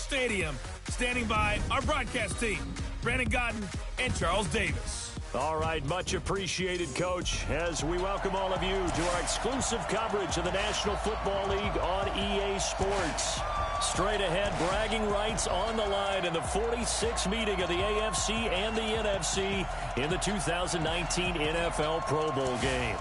stadium. Standing by our broadcast team, Brandon Godden and Charles Davis. All right, much appreciated, Coach, as we welcome all of you to our exclusive coverage of the National Football League on EA Sports. Straight ahead, bragging rights on the line in the 46th meeting of the AFC and the NFC in the 2019 NFL Pro Bowl game.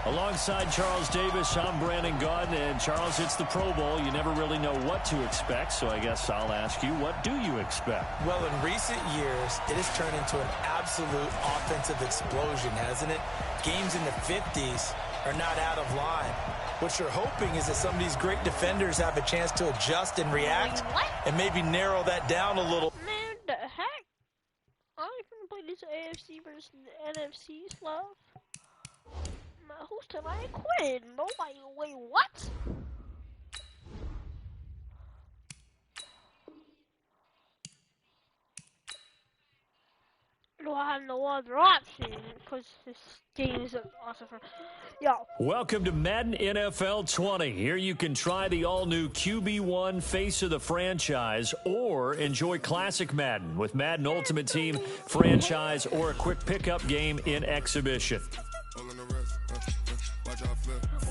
Alongside Charles Davis, I'm Brandon Godden. And Charles, it's the Pro Bowl. You never really know what to expect, so I guess I'll ask you, what do you expect? Well, in recent years, it has turned into an absolute offensive explosion, hasn't it? Games in the 50s are not out of line. What you're hoping is that some of these great defenders have a chance to adjust and react and maybe narrow that down a little. Man, the heck? I'm gonna play this AFC versus the NFC stuff. Who's till I quit? Nobody. Wait, what? No, I have no other option because this game is awesome for. Yo. Welcome to Madden NFL 20. Here you can try the all-new QB1 face of the franchise or enjoy classic Madden with Madden Ultimate Team, franchise, or a quick pickup game in exhibition.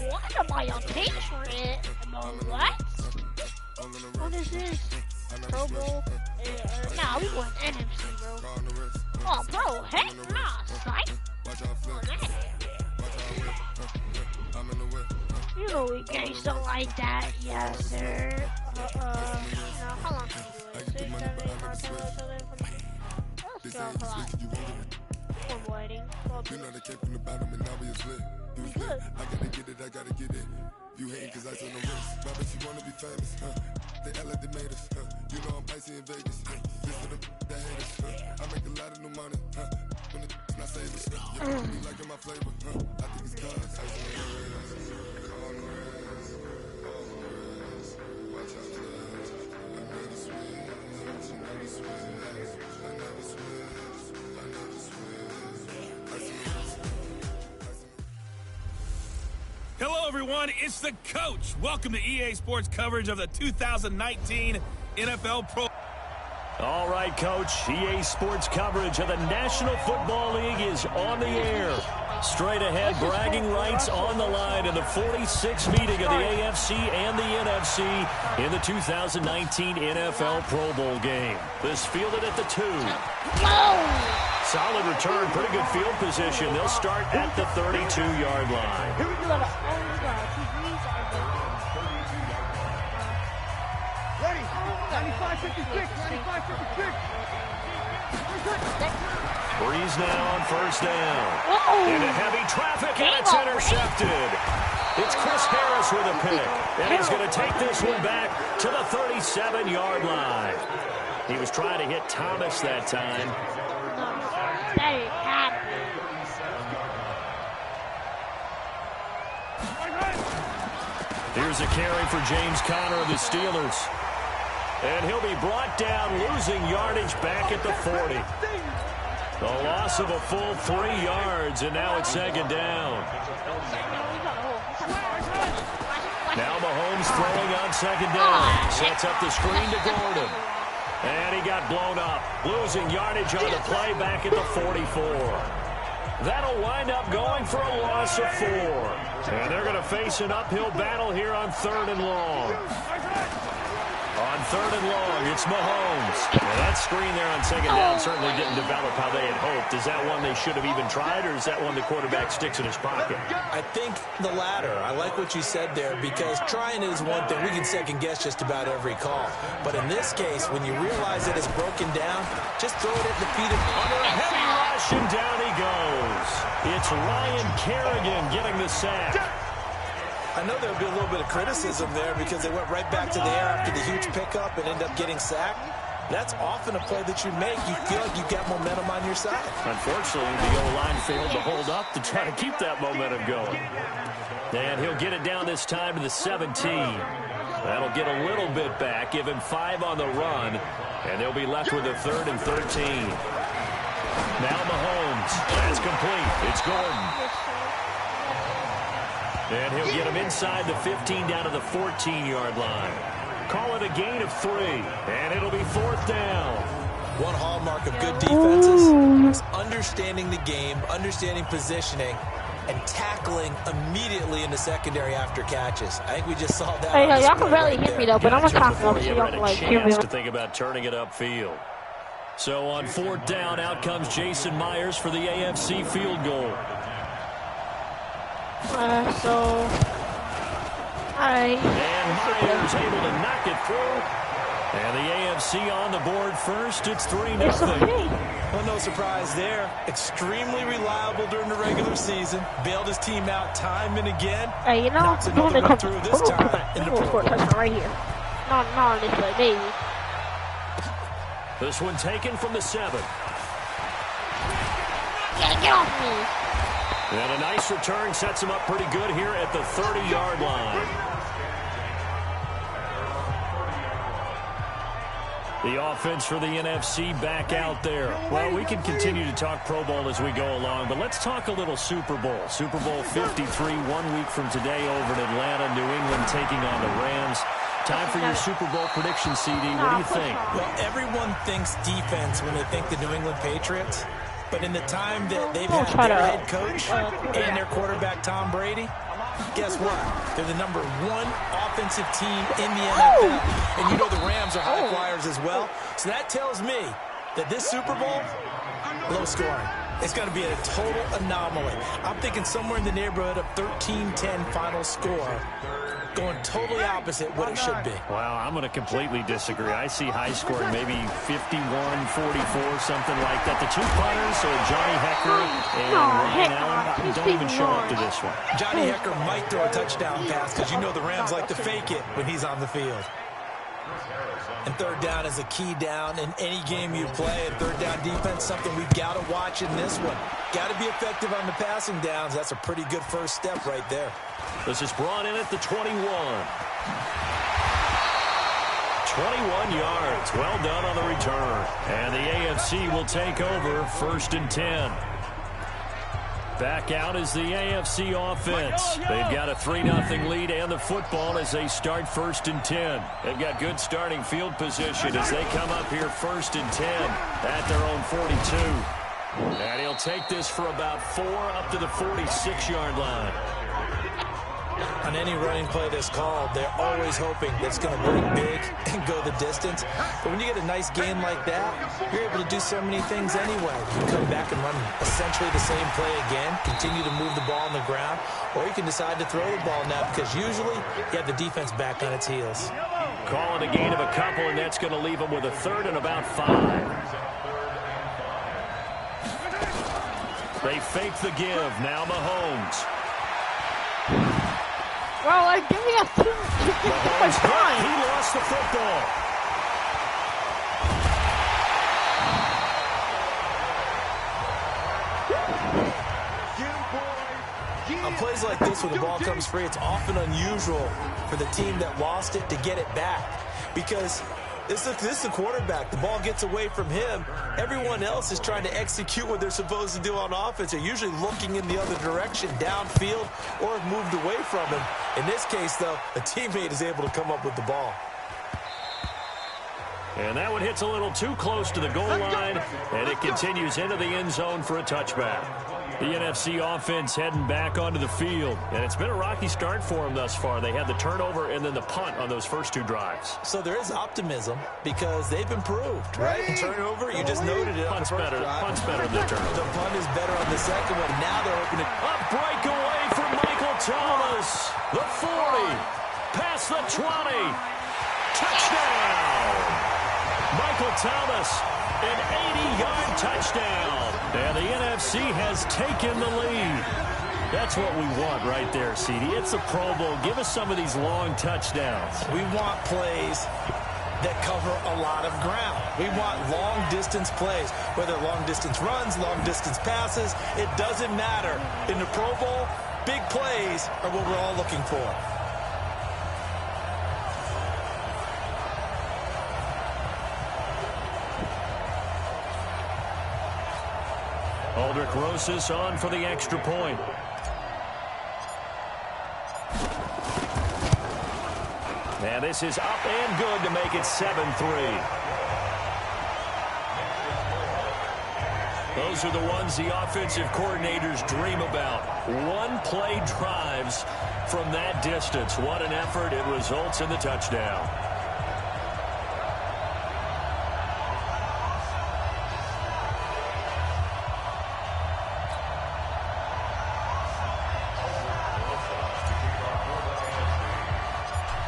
What am I on Patreon? What? What is this? Pro Bowl? Nah, we want NFC, bro. Oh, bro, heck nah, psych. You know we games don't like that, yes, sir. How long can you do it? 6, 7, 8, 9, 10, 11, 12, let's go, hold on. I'm waiting. You know they came from the bottom and now we is lit. You was lit. I gotta get it. You hating cause I on the wrist. Robert, you wanna be famous, They act like they made us, You know I'm icy in Vegas, This for the that hate us, I make a lot of new money, When the not save us, You liking my flavor, I think it's cause I on the wrist. On the wrist. On the wrist. Watch out, cuz I never switch. I never switch. I never switch. I never switch. Hello, everyone. It's the coach. Welcome to EA Sports coverage of the 2019 NFL Pro. All right, Coach. EA Sports coverage of the National Football League is on the air. Straight ahead, bragging rights on the line in the 46th meeting of the AFC and the NFC in the 2019 NFL Pro Bowl game. This fielded at the 2. Solid return, pretty good field position. They'll start at the 32-yard line. Ready? 95-56, 95-56. Breeze now on first down. Into heavy traffic, and it's intercepted. It's Chris Harris with a pick, and he's going to take this one back to the 37-yard line. He was trying to hit Thomas that time. Here's a carry for James Conner of the Steelers. And he'll be brought down, losing yardage back at the 40. A loss of a full 3 yards, and now it's second down. Now Mahomes throwing on second down. Sets up the screen to Gordon. And he got blown up, losing yardage on the play back at the 44. That'll wind up going for a loss of 4. And they're going to face an uphill battle here on 3rd and long. On 3rd and long, it's Mahomes. Well, that screen there on second down certainly didn't develop how they had hoped. Is that one they should have even tried, or is that one the quarterback sticks in his pocket? I think the latter. I like what you said there, because trying it is one thing. We can second-guess just about every call. But in this case, when you realize that it's broken down, just throw it at the feet of under a heavy rush, and down he goes. It's Ryan Kerrigan getting the sack. I know there'll be a little bit of criticism there because they went right back to the air after the huge pickup and ended up getting sacked. That's often a play that you make. You feel like you've got momentum on your side. Unfortunately, the O-line failed to hold up to try to keep that momentum going. And he'll get it down this time to the 17. That'll get a little bit back, give him 5 on the run, and they'll be left with a 3rd and 13. Now Mahomes. That's complete. It's Gordon. And he'll get him inside the 15 down to the 14-yard line. Call it a gain of 3, and it'll be 4th down. One hallmark of good defenses is understanding the game, understanding positioning, and tackling immediately in the secondary after catches. I think we just saw that. Hey, y'all can barely hear me though, but I'm gonna talk before up so you y'all had can a like hear me. chance to think about turning it upfield. So on 4th down, out comes Jason Myers for the AFC field goal. Alright. And Myers able to knock it through. And the AFC on the board first. It's 3-0. Well, no surprise there. Extremely reliable during the regular season. Bailed his team out time and again. Hey, you know, Knocks another one through this time in the Pro Bowl. touchdown right here. Not on this way, baby. This one taken from the 7. Yeah, get off me. And a nice return sets him up pretty good here at the 30-yard line. The offense for the NFC back out there. Well, we can continue to talk Pro Bowl as we go along, but let's talk a little Super Bowl. Super Bowl 53, 1 week from today over in Atlanta. New England taking on the Rams. Time for your Super Bowl prediction, CD. What do you think? Well, everyone thinks defense when they think the New England Patriots. But in the time that they've had their head coach and their quarterback, Tom Brady, guess what? They're the #1 offensive team in the NFL. And you know the Rams are high flyers as well. So that tells me that this Super Bowl, low scoring. It's going to be a total anomaly. I'm thinking somewhere in the neighborhood of 13-10 final score. Going totally opposite what it should be. Well, I'm going to completely disagree. I see high scoring, maybe 51-44, something like that. The two punters, Johnny Hecker and Ryan Allen, don't even show up to this one. Johnny Hecker might throw a touchdown pass because you know the Rams like to fake it when he's on the field. And 3rd down is a key down in any game you play. And 3rd down defense, something we've got to watch in this one. Got to be effective on the passing downs. That's a pretty good first step right there. This is brought in at the 21. 21 yards. Well done on the return. And the AFC will take over 1st and 10. Back out is the AFC offense. They've got a 3-0 lead and the football as they start 1st and 10. They've got good starting field position as they come up here 1st and 10 at their own 42. And he'll take this for about 4 up to the 46-yard line. On any running play that's called, they're always hoping that it's going to break big and go the distance. But when you get a nice gain like that, you're able to do so many things anyway. You can come back and run essentially the same play again, continue to move the ball on the ground, or you can decide to throw the ball now because usually you have the defense back on its heels. Call it a gain of a couple, and that's going to leave them with a 3rd and about 5. They fake the give. Now Mahomes. Bro, like, give me a 2 Mahomes hurt. He lost the football. On plays like this, when the ball comes free, it's often unusual for the team that lost it to get it back because this is the quarterback. The ball gets away from him. Everyone else is trying to execute what they're supposed to do on offense. They're usually looking in the other direction, downfield, or have moved away from him. In this case, though, a teammate is able to come up with the ball. And that one hits a little too close to the goal line, and it continues into the end zone for a touchback. The NFC offense heading back onto the field, and it's been a rocky start for them thus far. They had the turnover and then the punt on those first 2 drives. So there is optimism because they've improved, right? And turnover, you just noted it. Punt's better than the turnover. The punt is better on the second one. Now they're opening. A breakaway from Michael Thomas. The 40, past the 20. Touchdown! Michael Thomas, an 80-yard touchdown. And the NFC has taken the lead. That's what we want right there, CD. It's a Pro Bowl. Give us some of these long touchdowns. We want plays that cover a lot of ground. We want long-distance plays, whether long-distance runs, long-distance passes. It doesn't matter. In the Pro Bowl, big plays are what we're all looking for. Aldrich Rosas on for the extra point. And this is up and good to make it 7-3. Those are the ones the offensive coordinators dream about. One-play drives from that distance. What an effort. It results in the touchdown.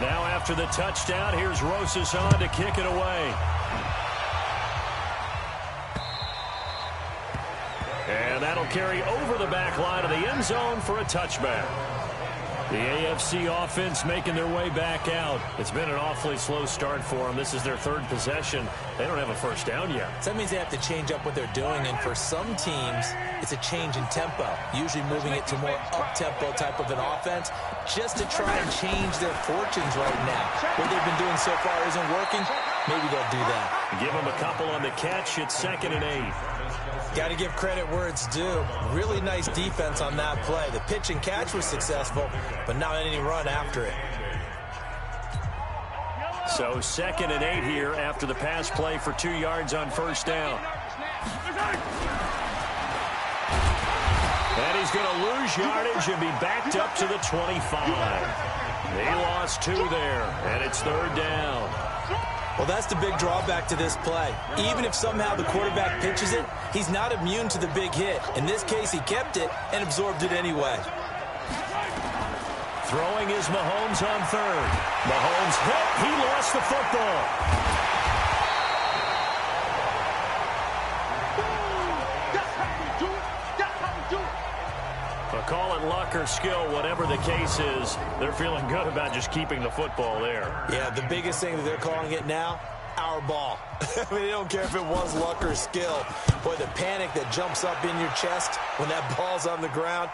Now after the touchdown, here's Rosas on to kick it away. And that'll carry over the back line of the end zone for a touchback. The AFC offense making their way back out. It's been an awfully slow start for them. This is their third possession. They don't have a first down yet. So that means they have to change up what they're doing, and for some teams, it's a change in tempo, usually moving it to more up-tempo type of an offense just to try and change their fortunes right now. What they've been doing so far isn't working. Maybe they'll do that. Give them a couple on the catch. It's 2nd and 8. Got to give credit where it's due. Really nice defense on that play. The pitch and catch was successful, but not any run after it. So 2nd and 8 here after the pass play for 2 yards on first down. And he's going to lose yardage and be backed up to the 25. He lost 2 there, and it's 3rd down. Well, that's the big drawback to this play. Even if somehow the quarterback pitches it, he's not immune to the big hit. In this case, he kept it and absorbed it anyway. Throwing is Mahomes on 3rd. Mahomes hit. He lost the football. Call it luck or skill, whatever the case is, they're feeling good about just keeping the football there. Yeah, the biggest thing that they're calling it now, our ball. I mean, they don't care if it was luck or skill. Boy, the panic that jumps up in your chest when that ball's on the ground,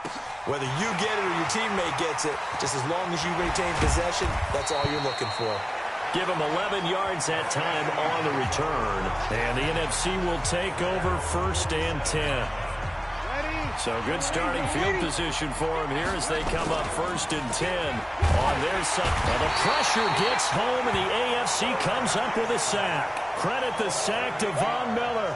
whether you get it or your teammate gets it, just as long as you retain possession, that's all you're looking for. Give them 11 yards that time on the return. And the NFC will take over 1st and 10. So good starting field position for them here as they come up 1st and 10 on their side. Now the pressure gets home and the AFC comes up with a sack. Credit the sack to Von Miller.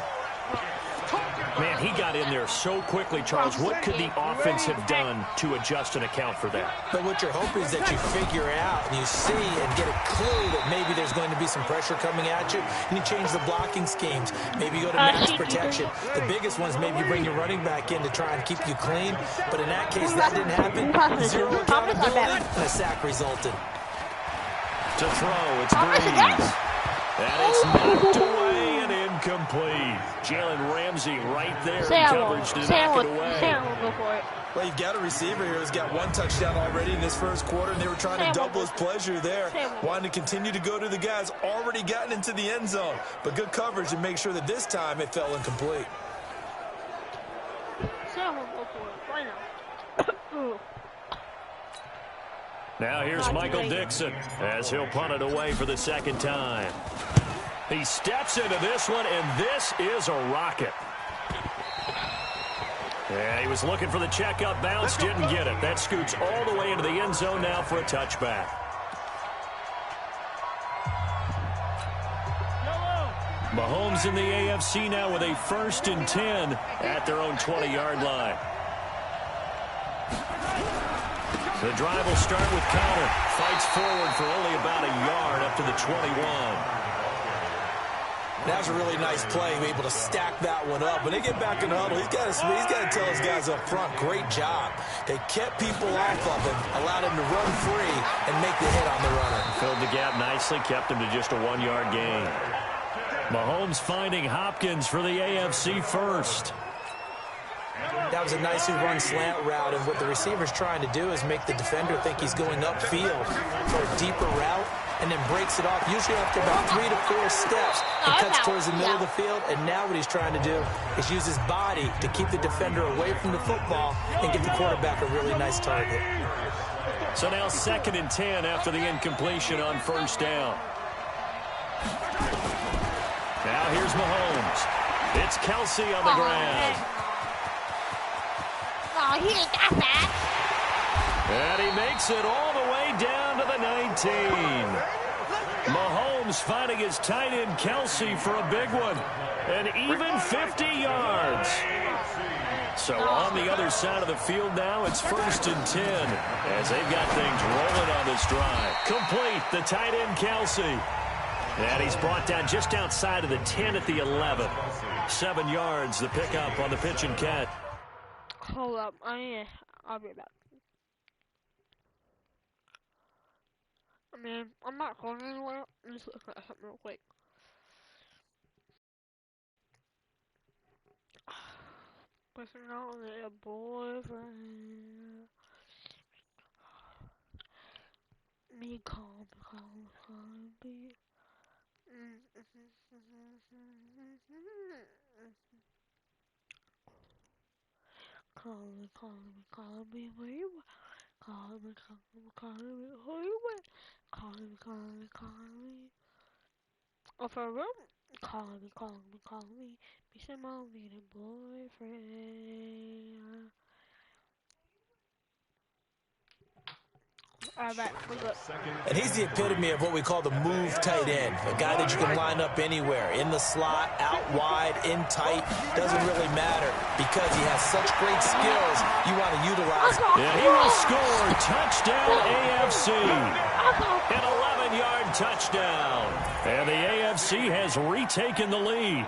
Man, he got in there so quickly, Charles. What could the offense have done to adjust and account for that? But what you're hoping is that you figure out and you see and get a clue that maybe there's going to be some pressure coming at you, and you change the blocking schemes. Maybe you go to max protection. The biggest one is maybe you bring your running back in to try and keep you clean. But in that case, that didn't happen. Zero accountability, and a sack resulted. To throw, it's Breeze. And it's knocked away and incomplete. Jalen Ramsey right there in coverage to knock it away. Sam will go for it. Well, you've got a receiver here who's got 1 touchdown already in this first quarter, and they were trying to double his pleasure there. Wanting to continue to go to the guys already gotten into the end zone. But good coverage to make sure that this time it fell incomplete. Sam will go for it. Why not? Now here's Michael Dixon as he'll punt it away for the 2nd time. He steps into this one, and this is a rocket. And he was looking for the check-up bounce, didn't get it. That scoots all the way into the end zone now for a touchback. Mahomes in the AFC now with a 1st and 10 at their own 20-yard line. The drive will start with Conner. Fights forward for only about a yard up to the 21. That was a really nice play, able to stack that one up. When they get back in the huddle, he's got to tell his guys up front, great job. They kept people off of him, allowed him to run free and make the hit on the runner. Filled the gap nicely, kept him to just a 1-yard gain. Mahomes finding Hopkins for the AFC first. That was a nicely run slant route, and what the receiver's trying to do is make the defender think he's going upfield for a deeper route, and then breaks it off, usually after about 3 to 4 steps, and cuts towards the middle of the field. And now what he's trying to do is use his body to keep the defender away from the football and give the quarterback a really nice target. So now 2nd and 10 after the incompletion on first down. Now here's Mahomes. It's Kelsey on the ground. Oh, he ain't got that. And he makes it all the way down to the 19. Mahomes finding his tight end Kelsey for a big one. An even 50 yards. So on the other side of the field now, it's 1st and 10 as they've got things rolling on this drive. Complete, the tight end Kelsey. And he's brought down just outside of the 10 at the 11. 7 yards, the pickup on the pitch and catch. Hold up, I'll be back. I mean, I'm not going anywhere. I'm just looking at something real quick. Pushing out their boyfriend. Me calm, be. Call me where you at. Call me where you at. Call me. Oh, for real? Call me. Be some more meeting boyfriend. Alright, we're good. And he's the epitome of what we call the move tight end. A guy that you can line up anywhere. In the slot, out wide, in tight. Doesn't really matter because he has such great skills you want to utilize. Yeah, he will score. Touchdown AFC. An 11-yard touchdown. And the AFC has retaken the lead.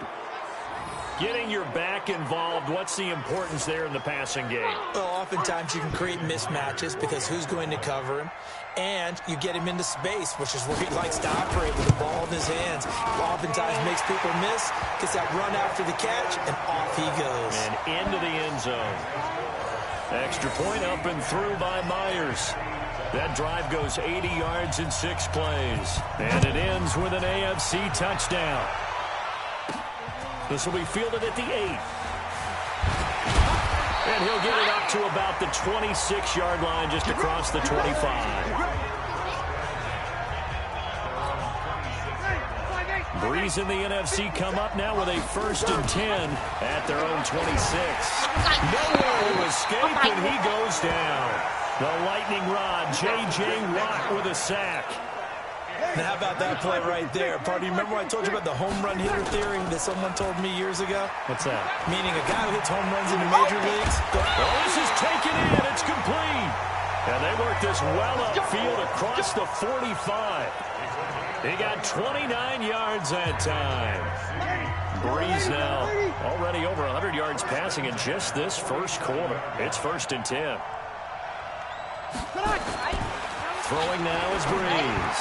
Getting your back involved, what's the importance there in the passing game? Well, oftentimes you can create mismatches because who's going to cover him? And you get him into space, which is where he likes to operate with the ball in his hands. Oftentimes makes people miss, gets that run after the catch, and off he goes. And into the end zone. Extra point up and through by Myers. That drive goes 80 yards in 6 plays. And it ends with an AFC touchdown. This will be fielded at the 8. And he'll get it up to about the 26-yard line just across the 25. Breeze and the NFC come up now with a 1st and 10 at their own 26. Nowhere to escape, and he goes down. The lightning rod, J.J. Watt with a sack. Now, how about that play right there? Party, remember I told you about the home run hitter theory that someone told me years ago? What's that? Meaning a guy who hits home runs in the major leagues. Oh, this is taken in. It's complete. And they work this well upfield across the 45. He got 29 yards that time. Breeze now already over 100 yards passing in just this first quarter. It's 1st and 10. Throwing now is Breeze.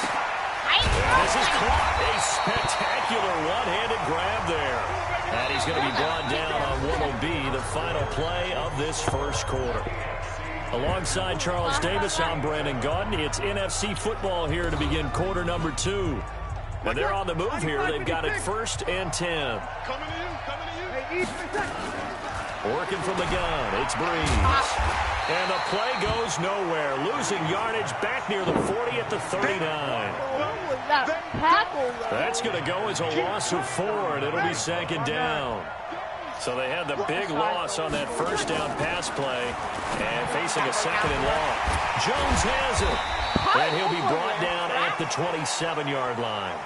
This is caught. A spectacular one-handed grab there. And he's going to be brought down on what will be the final play of this first quarter. Alongside Charles Davis, I'm Brandon Gaudin. It's NFC football here to begin quarter number 2. And they're on the move here. They've got it 1st and 10. Working from the gun, it's Breeze. And the play goes nowhere. Losing yardage back near the 40 at the 39. That's going to go as a loss of 4, and it'll be 2nd down. So they had the big loss on that 1st down pass play and facing a 2nd and long. Jones has it. And he'll be brought down at the 27-yard line.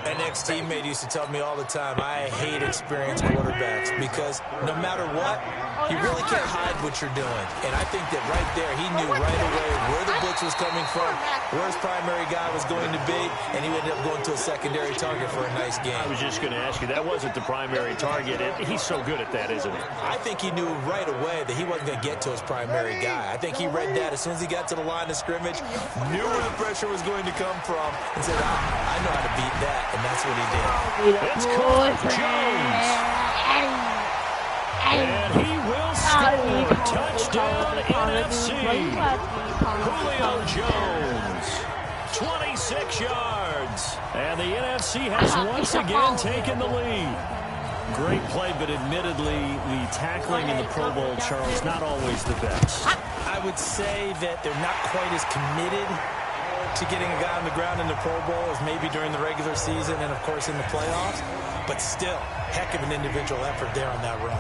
An ex-teammate used to tell me all the time, I hate experienced quarterbacks because no matter what, you really can't hide what you're doing. And I think that right there, he knew right away where the blitz was coming from, where his primary guy was going to be, and he ended up going to a secondary target for a nice game. I was just going to ask you, that wasn't the primary target. He's so good at that, isn't he? I think he knew right away that he wasn't going to get to his primary guy. I think he read that as soon as he got to the line of scrimmage, knew where the pressure was going to come from, and said, I know how to beat that. And that's what he did. It's caught. Jones. And he will score. Touchdown NFC. Julio Jones. 26 yards. And the NFC has once again taken the lead. Great play, but admittedly, the tackling in the Pro Bowl, Charles, not always the best. I would say that they're not quite as committed to getting a guy on the ground in the Pro Bowl as maybe during the regular season and, of course, in the playoffs. But still, heck of an individual effort there on that run.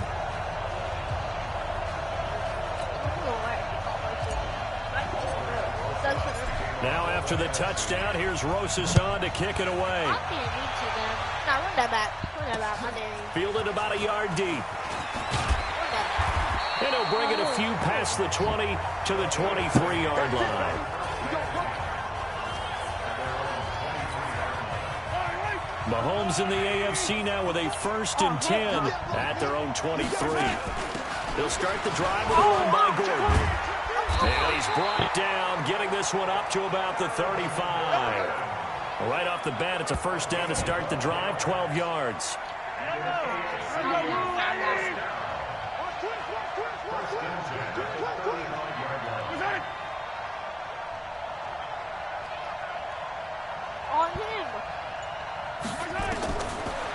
Now After the touchdown, here's Rosas on to kick it away. I'm being mean to them. Nah, run that back. Run that back. I dare you. Fielded about a yard deep. Run that back. And he'll bring it a few past the 20 to the 23-yard line. Mahomes in the AFC now with a 1st and 10 at their own 23. They'll start the drive with a run by Gordon. And he's brought down, getting this one up to about the 35. Right off the bat, it's a 1st down to start the drive, 12 yards. On him.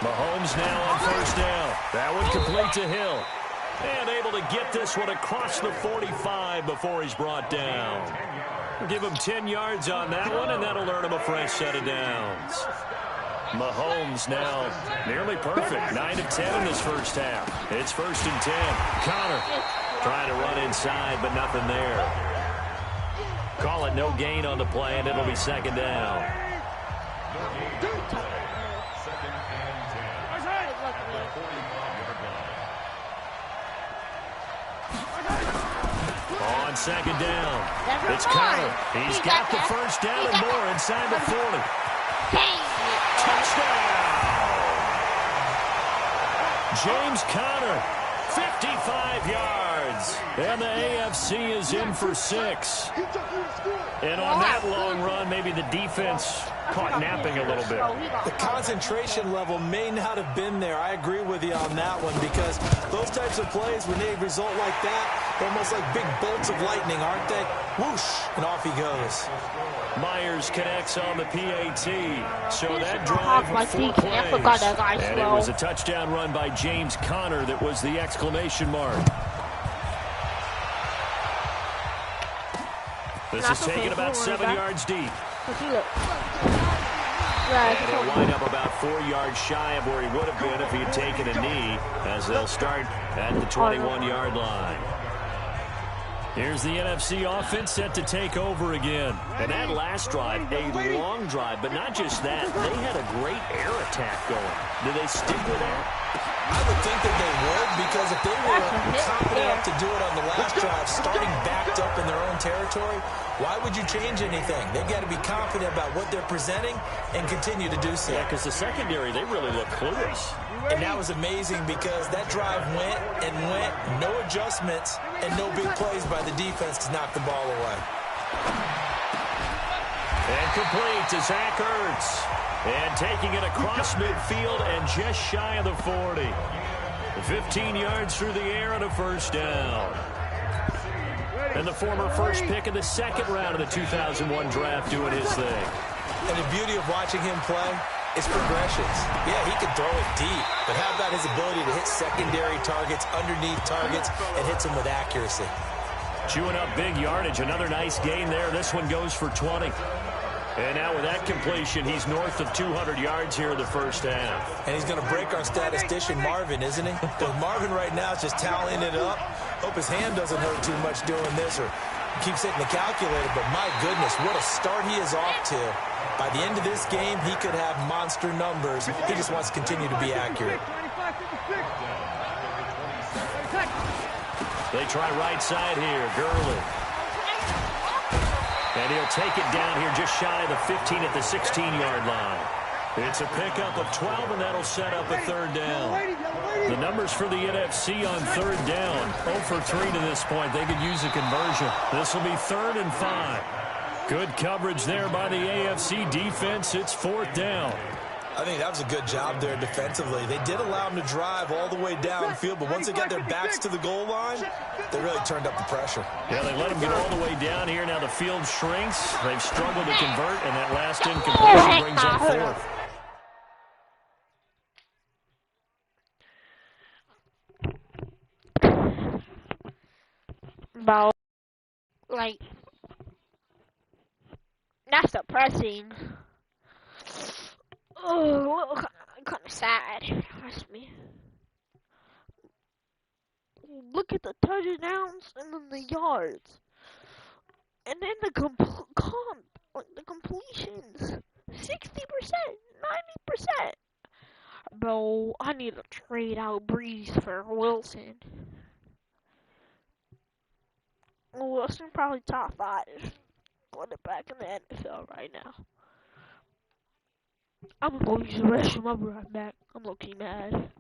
Mahomes now on 1st down. That one complete to Hill. And able to get this one across the 45 before he's brought down. We'll give him 10 yards on that one, and that'll earn him a fresh set of downs. Mahomes now nearly perfect. 9 of 10 in this 1st half. It's 1st and 10. Connor trying to run inside, but nothing there. Call it no gain on the play, and it'll be 2nd down. On 2nd down, it's Connor. He's got the 1st down and more inside the 40. Touchdown! James Conner, 55 yards. And the AFC is in for 6. And on that long run, maybe the defense caught napping a little bit. The concentration level may not have been there. I agree with you on that one, because those types of plays, when they result like that, they're almost like big bolts of lightning, aren't they? Whoosh, and off he goes. Myers connects on the PAT. So that drive with 4 plays. And it was a touchdown run by James Conner that was the exclamation mark. This is taken about 7 yards deep. And he'll wind up about 4 yards shy of where he would have been if he had taken a knee, as they'll start at the 21-yard line. Here's the NFC offense set to take over again. And that last drive, a long drive, but not just that. They had a great air attack going. Do they stick with that? I would think that they would, because if they were confident enough to do it on the last drive, starting backed up in their own territory, why would you change anything? They've got to be confident about what they're presenting and continue to do so. Yeah, because the secondary, they really look clueless. And that was amazing, because that drive went and went, no adjustments, and no big plays by the defense to knock the ball away. And complete to Zach Ertz. And taking it across midfield and just shy of the 40. 15 yards through the air and a 1st down. And the former 1st pick in the 2nd round of the 2001 draft doing his thing. And the beauty of watching him play is progressions. Yeah, he can throw it deep, but how about his ability to hit secondary targets, underneath targets, and hits them with accuracy? Chewing up big yardage. Another nice gain there. This one goes for 20. And now with that completion, he's north of 200 yards here in the 1st half. And he's going to break our statistician, Marvin, isn't he? Because Marvin right now is just tallying it up. Hope his hand doesn't hurt too much doing this, or keeps hitting the calculator. But my goodness, what a start he is off to. By the end of this game, he could have monster numbers. He just wants to continue to be accurate. They try right side here. Gurley. And he'll take it down here just shy of the 15 at the 16-yard line. It's a pickup of 12, and that'll set up a 3rd down. The numbers for the NFC on 3rd down. 0 for 3 to this point. They could use a conversion. This will be 3rd and 5. Good coverage there by the AFC defense. It's 4th down. I think that was a good job there defensively. They did allow them to drive all the way downfield, but once they got their backs to the goal line, they really turned up the pressure. Yeah, they let them get all the way down here. Now the field shrinks. They've struggled to convert, and that last incompletion brings up 4th. About, like, that's depressing. Oh, kind of sad. Trust me. Look at the touchdowns and then the yards, and then the Like the completions, 60%, 90%. Bro, I need to trade out Breeze for Wilson. Wilson probably top 5 quarterback in the NFL right now. I'm gonna use the restroom. I'll be right back. I'm low-key mad.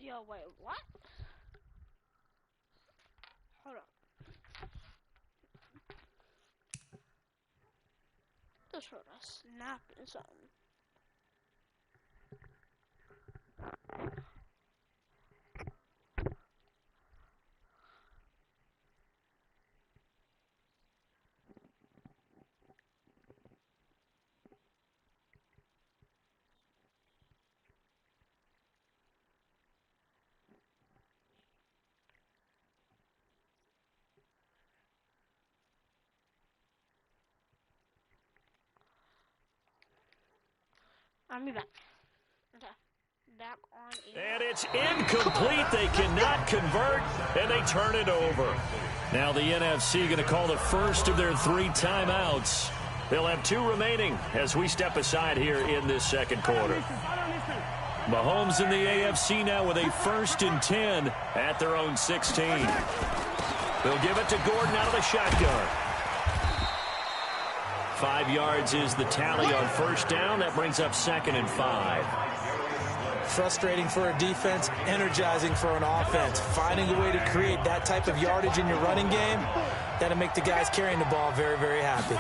Yo, wait, what? Hold on. Just heard a snap or something. I'll be back. Okay. Back on. And it's incomplete. They cannot convert, and they turn it over. Now the NFC going to call the first of their 3 timeouts. They'll have 2 remaining as we step aside here in this second quarter. Mahomes in the AFC now with a 1st and 10 at their own 16. They'll give it to Gordon out of the shotgun. 5 yards is the tally on first down. That brings up 2nd and 5. Frustrating for a defense, energizing for an offense. Finding a way to create that type of yardage in your running game, that'll make the guys carrying the ball very, very happy.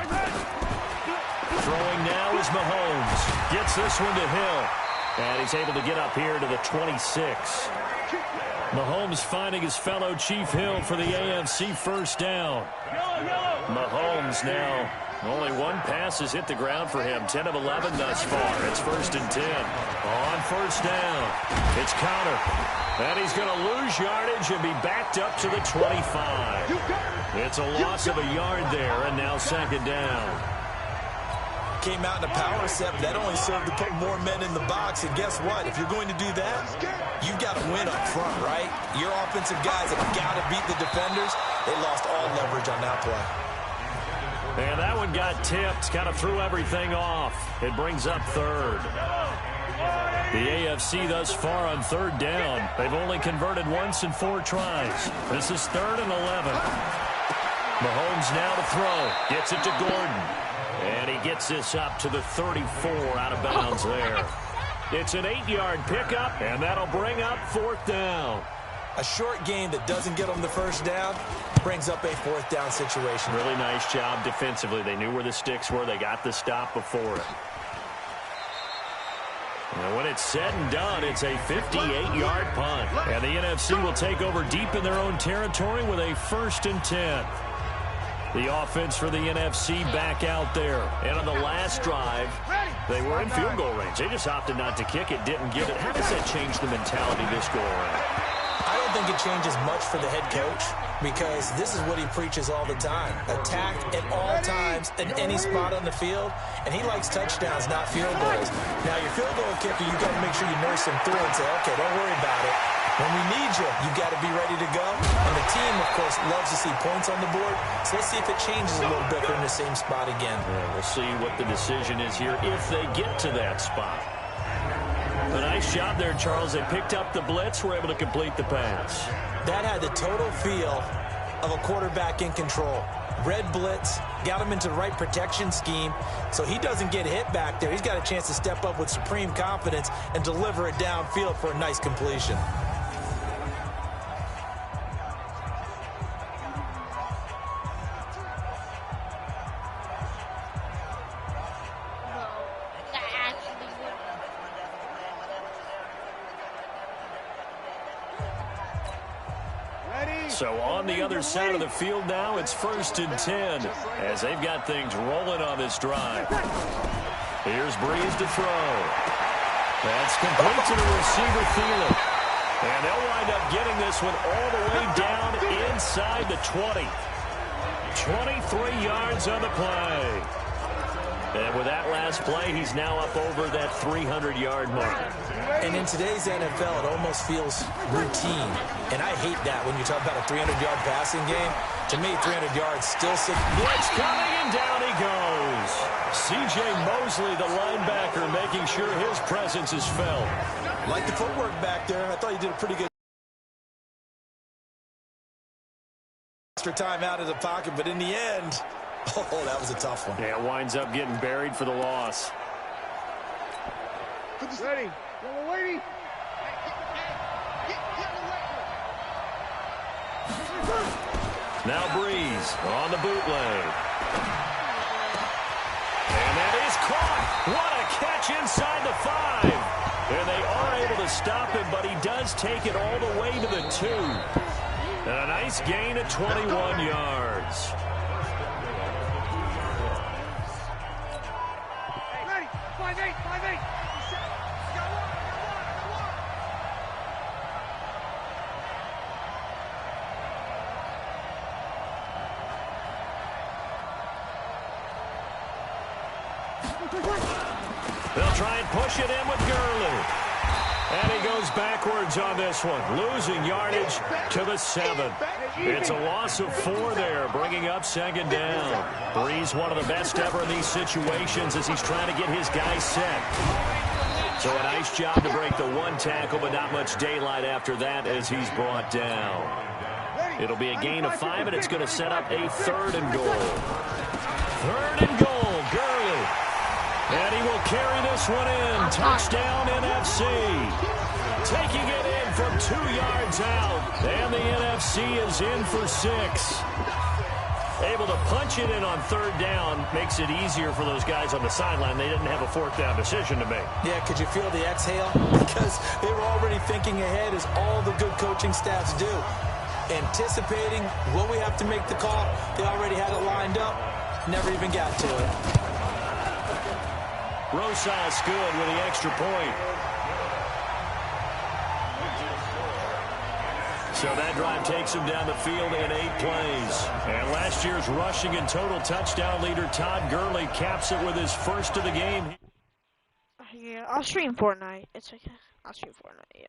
Throwing now is Mahomes. Gets this one to Hill. And he's able to get up here to the 26. Mahomes finding his fellow Chief Hill for the AFC first down. Mahomes now. Only 1 pass has hit the ground for him. 10 of 11 thus far. It's 1st and 10. On first down, it's Counter. And he's going to lose yardage and be backed up to the 25. It's a loss of a yard there, and now 2nd down. Came out in a power set, but that only served to put more men in the box. And guess what? If you're going to do that, you've got to win up front, right? Your offensive guys have got to beat the defenders. They lost all leverage on that play. And that one got tipped, kind of threw everything off. It brings up 3rd. The AFC thus far on 3rd down. They've only converted once in 4 tries. This is 3rd and 11. Mahomes now to throw. Gets it to Gordon. And he gets this up to the 34 out of bounds there. It's an 8-yard pickup, and that'll bring up 4th down. A short game that doesn't get them the first down brings up a 4th down situation. Really nice job defensively. They knew where the sticks were. They got the stop before it. And when it's said and done, it's a 58-yard punt. And the NFC will take over deep in their own territory with a 1st and 10. The offense for the NFC back out there. And on the last drive, they were in field goal range. They just opted not to kick it, didn't get it. How does that change the mentality this go around? I don't think it changes much for the head coach because this is what he preaches all the time. Attack at all times in any spot on the field, and he likes touchdowns, not field goals. Now, your field goal kicker, you've got to make sure you nurse him through and say, okay, don't worry about it. When we need you, you've got to be ready to go. And the team, of course, loves to see points on the board. So let's see if it changes a little bit. They're in the same spot again. Yeah, we'll see what the decision is here if they get to that spot. A nice job there, Charles. They picked up the blitz, were able to complete the pass. That had the total feel of a quarterback in control. Red blitz, got him into the right protection scheme, so he doesn't get hit back there. He's got a chance to step up with supreme confidence and deliver it downfield for a nice completion. So on the other side of the field now, it's 1st and 10 as they've got things rolling on this drive. Here's Breeze to throw. That's complete to the receiver, Thielen. And they'll wind up getting this one all the way down inside the 20. 23 yards on the play. And with that last play, he's now up over that 300-yard mark. And in today's NFL, it almost feels routine. And I hate that when you talk about a 300-yard passing game. To me, 300 yards still six. Blitz coming, and down he goes. C.J. Mosley, the linebacker, making sure his presence is felt. Like the footwork back there, I thought he did a pretty good extra time out of the pocket, but in the end, oh, that was a tough one. Yeah, winds up getting buried for the loss. Ready. Yellow lady. Now Breeze on the bootleg. And that is caught. What a catch inside the 5. And they are able to stop him, but he does take it all the way to the 2. And a nice gain of 21 yards. Ready. 5-8. 5-8. They'll try and push it in with Gurley. And he goes backwards on this one, losing yardage to the 7. It's a loss of 4 there, bringing up second down. Breeze, one of the best ever in these situations as he's trying to get his guys set. So a nice job to break the 1 tackle, but not much daylight after that as he's brought down. It'll be a gain of 5, and it's going to set up a 3rd and goal. 3rd and goal, Gurley. And he will carry this one in. Touchdown, NFC. Taking it in from 2 yards out. And the NFC is in for 6. Able to punch it in on 3rd down makes it easier for those guys on the sideline. They didn't have a 4th down decision to make. Yeah, could you feel the exhale? Because they were already thinking ahead, as all the good coaching staffs do. Anticipating what we have to make the call. They already had it lined up. Never even got to it. Rosas good with the extra point. So that drive takes him down the field in 8 plays. And last year's rushing and total touchdown leader Todd Gurley caps it with his first of the game. Yeah, I'll stream Fortnite. It's okay. I'll stream Fortnite, yeah.